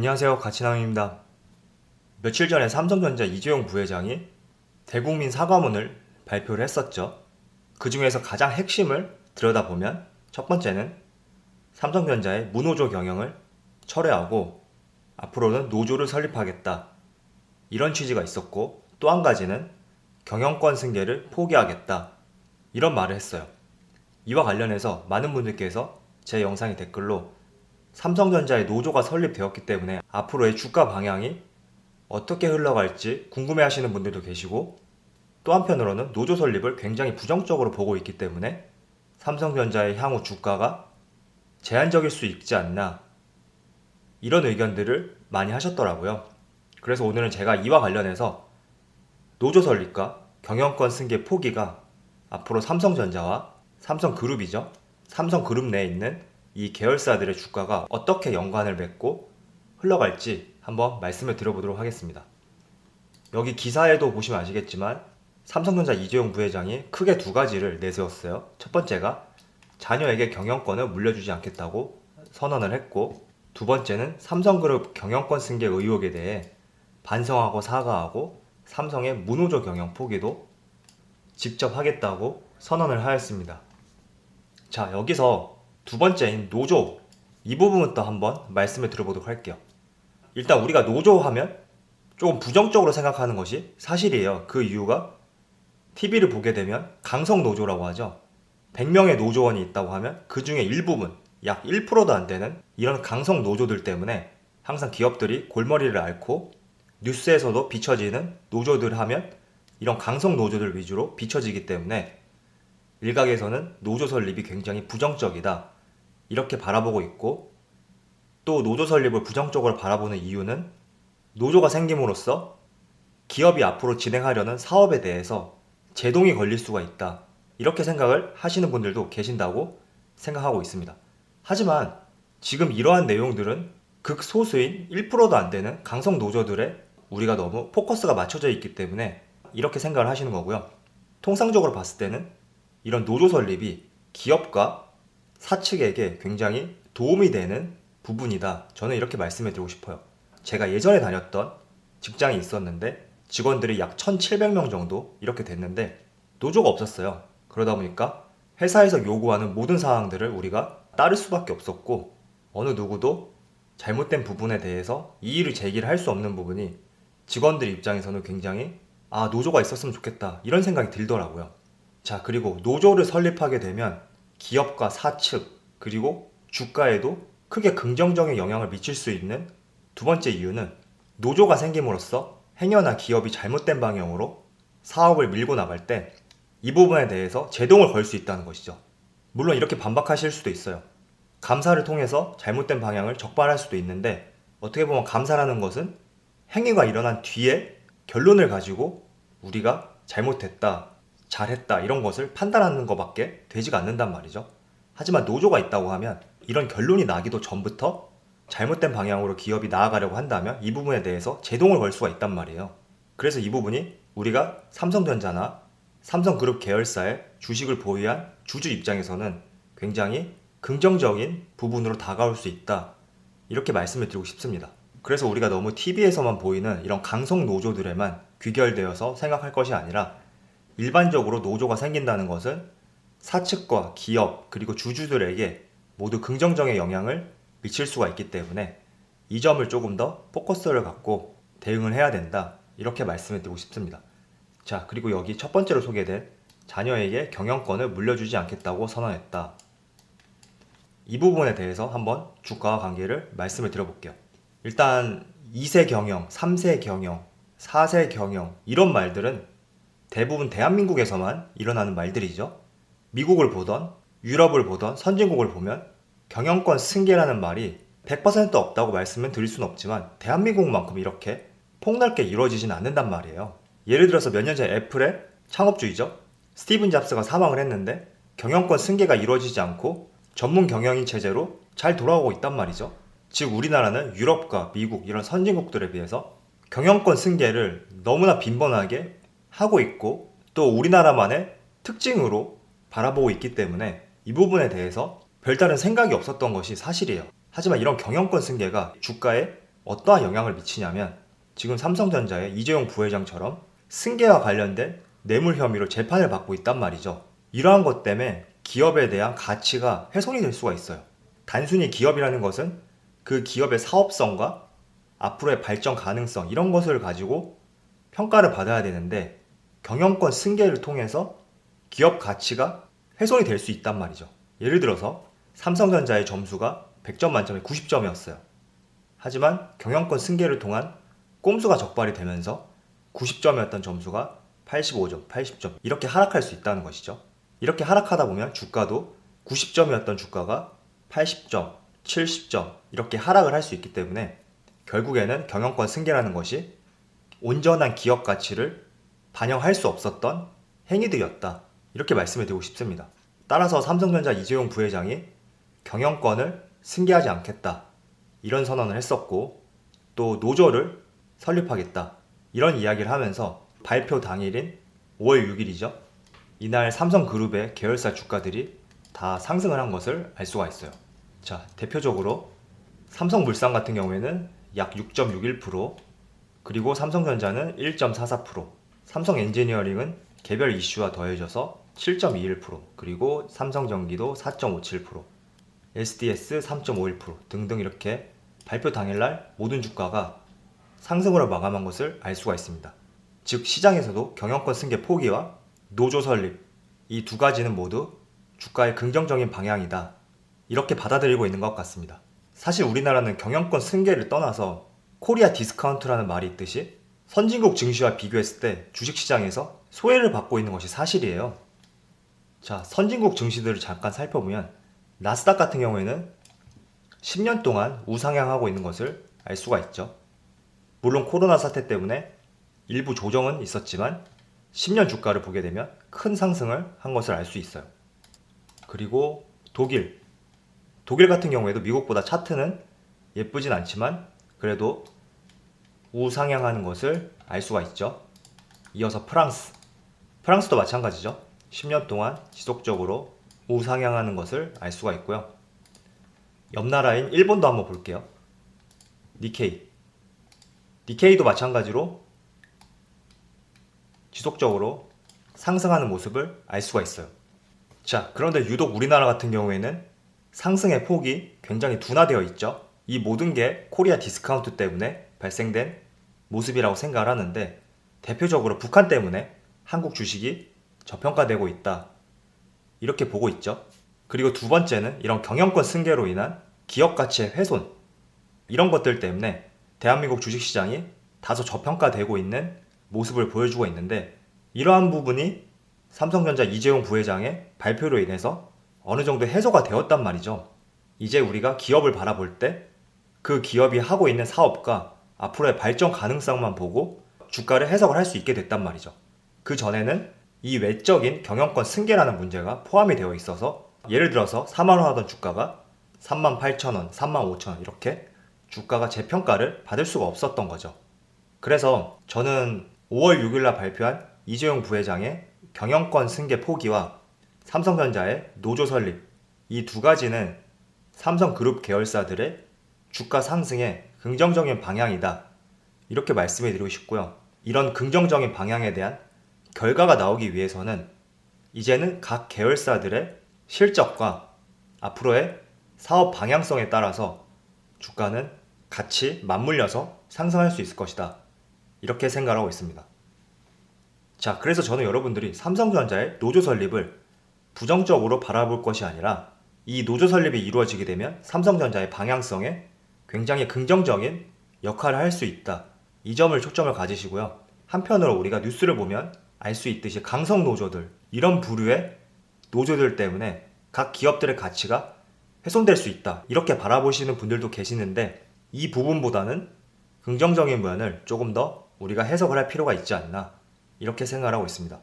안녕하세요. 가치남입니다. 며칠 전에 삼성전자 이재용 부회장이 대국민 사과문을 발표를 했었죠. 그 중에서 가장 핵심을 들여다보면 첫 번째는 삼성전자의 무노조 경영을 철회하고 앞으로는 노조를 설립하겠다. 이런 취지가 있었고, 또 한 가지는 경영권 승계를 포기하겠다. 이런 말을 했어요. 이와 관련해서 많은 분들께서 제 영상의 댓글로 삼성전자의 노조가 설립되었기 때문에 앞으로의 주가 방향이 어떻게 흘러갈지 궁금해하시는 분들도 계시고, 또 한편으로는 노조 설립을 굉장히 부정적으로 보고 있기 때문에 삼성전자의 향후 주가가 제한적일 수 있지 않나, 이런 의견들을 많이 하셨더라고요. 그래서 오늘은 제가 이와 관련해서 노조 설립과 경영권 승계 포기가 앞으로 삼성전자와 삼성그룹이죠. 삼성그룹 내에 있는 이 계열사들의 주가가 어떻게 연관을 맺고 흘러갈지 한번 말씀을 드려보도록 하겠습니다. 여기 기사에도 보시면 아시겠지만 삼성전자 이재용 부회장이 크게 두 가지를 내세웠어요. 첫 번째가 자녀에게 경영권을 물려주지 않겠다고 선언을 했고, 두 번째는 삼성그룹 경영권 승계 의혹에 대해 반성하고 사과하고 삼성의 무노조 경영 포기도 직접 하겠다고 선언을 하였습니다. 자, 여기서 두 번째인 노조, 이 부분부터 한번 말씀을 드려보도록 할게요. 일단 우리가 노조 하면 조금 부정적으로 생각하는 것이 사실이에요. 그 이유가 TV를 보게 되면 강성 노조라고 하죠. 100명의 노조원이 있다고 하면 그 중에 일부분, 약 1%도 안 되는 이런 강성 노조들 때문에 항상 기업들이 골머리를 앓고, 뉴스에서도 비춰지는 노조들 하면 이런 강성 노조들 위주로 비춰지기 때문에 일각에서는 노조 설립이 굉장히 부정적이다, 이렇게 바라보고 있고, 또 노조 설립을 부정적으로 바라보는 이유는 노조가 생김으로써 기업이 앞으로 진행하려는 사업에 대해서 제동이 걸릴 수가 있다, 이렇게 생각을 하시는 분들도 계신다고 생각하고 있습니다. 하지만 지금 이러한 내용들은 극소수인 1%도 안 되는 강성 노조들에 우리가 너무 포커스가 맞춰져 있기 때문에 이렇게 생각을 하시는 거고요. 통상적으로 봤을 때는 이런 노조 설립이 기업과 사측에게 굉장히 도움이 되는 부분이다, 저는 이렇게 말씀을 드리고 싶어요. 제가 예전에 다녔던 직장이 있었는데 직원들이 약 1700명 정도 이렇게 됐는데 노조가 없었어요. 그러다 보니까 회사에서 요구하는 모든 사항들을 우리가 따를 수밖에 없었고, 어느 누구도 잘못된 부분에 대해서 이의를 제기를 할 수 없는 부분이 직원들 입장에서는 굉장히 노조가 있었으면 좋겠다, 이런 생각이 들더라고요. 자, 그리고 노조를 설립하게 되면 기업과 사측 그리고 주가에도 크게 긍정적인 영향을 미칠 수 있는 두 번째 이유는 노조가 생김으로써 행여나 기업이 잘못된 방향으로 사업을 밀고 나갈 때 이 부분에 대해서 제동을 걸 수 있다는 것이죠. 물론 이렇게 반박하실 수도 있어요. 감사를 통해서 잘못된 방향을 적발할 수도 있는데, 어떻게 보면 감사라는 것은 행위가 일어난 뒤에 결론을 가지고 우리가 잘못했다, 잘했다, 이런 것을 판단하는 것밖에 되지가 않는단 말이죠. 하지만 노조가 있다고 하면 이런 결론이 나기도 전부터 잘못된 방향으로 기업이 나아가려고 한다면 이 부분에 대해서 제동을 걸 수가 있단 말이에요. 그래서 이 부분이 우리가 삼성전자나 삼성그룹 계열사의 주식을 보유한 주주 입장에서는 굉장히 긍정적인 부분으로 다가올 수 있다, 이렇게 말씀을 드리고 싶습니다. 그래서 우리가 너무 TV에서만 보이는 이런 강성 노조들에만 귀결되어서 생각할 것이 아니라 일반적으로 노조가 생긴다는 것은 사측과 기업 그리고 주주들에게 모두 긍정적인 영향을 미칠 수가 있기 때문에 이 점을 조금 더 포커스를 갖고 대응을 해야 된다, 이렇게 말씀을 드리고 싶습니다. 자, 그리고 여기 첫 번째로 소개된 자녀에게 경영권을 물려주지 않겠다고 선언했다, 이 부분에 대해서 한번 주가와 관계를 말씀을 드려볼게요. 일단 2세 경영, 3세 경영, 4세 경영, 이런 말들은 대부분 대한민국에서만 일어나는 말들이죠. 미국을 보던 유럽을 보던 선진국을 보면 경영권 승계라는 말이 100% 없다고 말씀을 드릴 수는 없지만 대한민국만큼 이렇게 폭넓게 이루어지진 않는단 말이에요. 예를 들어서 몇 년 전에 애플의 창업주이죠. 스티븐 잡스가 사망을 했는데 경영권 승계가 이루어지지 않고 전문 경영인 체제로 잘 돌아오고 있단 말이죠. 즉 우리나라는 유럽과 미국 이런 선진국들에 비해서 경영권 승계를 너무나 빈번하게 하고 있고, 또 우리나라만의 특징으로 바라보고 있기 때문에 이 부분에 대해서 별다른 생각이 없었던 것이 사실이에요. 하지만 이런 경영권 승계가 주가에 어떠한 영향을 미치냐면 지금 삼성전자의 이재용 부회장처럼 승계와 관련된 뇌물 혐의로 재판을 받고 있단 말이죠. 이러한 것 때문에 기업에 대한 가치가 훼손이 될 수가 있어요. 단순히 기업이라는 것은 그 기업의 사업성과 앞으로의 발전 가능성 이런 것을 가지고 평가를 받아야 되는데 경영권 승계를 통해서 기업 가치가 훼손이 될 수 있단 말이죠. 예를 들어서 삼성전자의 점수가 100점 만점에 90점이었어요. 하지만 경영권 승계를 통한 꼼수가 적발이 되면서 90점이었던 점수가 85점, 80점 이렇게 하락할 수 있다는 것이죠. 이렇게 하락하다 보면 주가도 90점이었던 주가가 80점, 70점 이렇게 하락을 할 수 있기 때문에 결국에는 경영권 승계라는 것이 온전한 기업 가치를 반영할 수 없었던 행위들이었다. 이렇게 말씀을 드리고 싶습니다. 따라서 삼성전자 이재용 부회장이 경영권을 승계하지 않겠다. 이런 선언을 했었고 또 노조를 설립하겠다. 이런 이야기를 하면서 발표 당일인 5월 6일이죠. 이날 삼성그룹의 계열사 주가들이 다 상승을 한 것을 알 수가 있어요. 자, 대표적으로 삼성물산 같은 경우에는 약 6.61%, 그리고 삼성전자는 1.44%, 삼성엔지니어링은 개별 이슈와 더해져서 7.21%, 그리고 삼성전기도 4.57%, SDS 3.51% 등등 이렇게 발표 당일날 모든 주가가 상승으로 마감한 것을 알 수가 있습니다. 즉 시장에서도 경영권 승계 포기와 노조 설립 이 두 가지는 모두 주가의 긍정적인 방향이다. 이렇게 받아들이고 있는 것 같습니다. 사실 우리나라는 경영권 승계를 떠나서 코리아 디스카운트라는 말이 있듯이 선진국 증시와 비교했을 때 주식시장에서 소외를 받고 있는 것이 사실이에요. 자, 선진국 증시들을 잠깐 살펴보면 나스닥 같은 경우에는 10년 동안 우상향하고 있는 것을 알 수가 있죠. 물론 코로나 사태 때문에 일부 조정은 있었지만 10년 주가를 보게 되면 큰 상승을 한 것을 알 수 있어요. 그리고 독일 같은 경우에도 미국보다 차트는 예쁘진 않지만 그래도 우상향하는 것을 알 수가 있죠. 이어서 프랑스도 마찬가지죠. 10년 동안 지속적으로 우상향하는 것을 알 수가 있고요. 옆 나라인 일본도 한번 볼게요. 니케이도 마찬가지로 지속적으로 상승하는 모습을 알 수가 있어요. 자, 그런데 유독 우리나라 같은 경우에는 상승의 폭이 굉장히 둔화되어 있죠. 이 모든 게 코리아 디스카운트 때문에 발생된 모습이라고 생각을 하는데 대표적으로 북한 때문에 한국 주식이 저평가되고 있다. 이렇게 보고 있죠. 그리고 두 번째는 이런 경영권 승계로 인한 기업 가치의 훼손 이런 것들 때문에 대한민국 주식시장이 다소 저평가되고 있는 모습을 보여주고 있는데 이러한 부분이 삼성전자 이재용 부회장의 발표로 인해서 어느 정도 해소가 되었단 말이죠. 이제 우리가 기업을 바라볼 때 그 기업이 하고 있는 사업과 앞으로의 발전 가능성만 보고 주가를 해석을 할 수 있게 됐단 말이죠. 그 전에는 이 외적인 경영권 승계라는 문제가 포함이 되어 있어서 예를 들어서 4만원 하던 주가가 38,000원, 35,000원 이렇게 주가가 재평가를 받을 수가 없었던 거죠. 그래서 저는 5월 6일날 발표한 이재용 부회장의 경영권 승계 포기와 삼성전자의 노조 설립 이 두 가지는 삼성그룹 계열사들의 주가 상승의 긍정적인 방향이다. 이렇게 말씀해 드리고 싶고요. 이런 긍정적인 방향에 대한 결과가 나오기 위해서는 이제는 각 계열사들의 실적과 앞으로의 사업 방향성에 따라서 주가는 같이 맞물려서 상승할 수 있을 것이다. 이렇게 생각하고 있습니다. 자, 그래서 저는 여러분들이 삼성전자의 노조 설립을 부정적으로 바라볼 것이 아니라 이 노조 설립이 이루어지게 되면 삼성전자의 방향성에 굉장히 긍정적인 역할을 할 수 있다. 이 점을 초점을 가지시고요. 한편으로 우리가 뉴스를 보면 알 수 있듯이 강성 노조들, 이런 부류의 노조들 때문에 각 기업들의 가치가 훼손될 수 있다. 이렇게 바라보시는 분들도 계시는데 이 부분보다는 긍정적인 면을 조금 더 우리가 해석을 할 필요가 있지 않나 이렇게 생각하고 있습니다.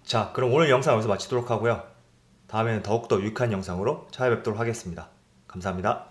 자, 그럼 오늘 영상 여기서 마치도록 하고요. 다음에는 더욱더 유익한 영상으로 찾아뵙도록 하겠습니다. 감사합니다.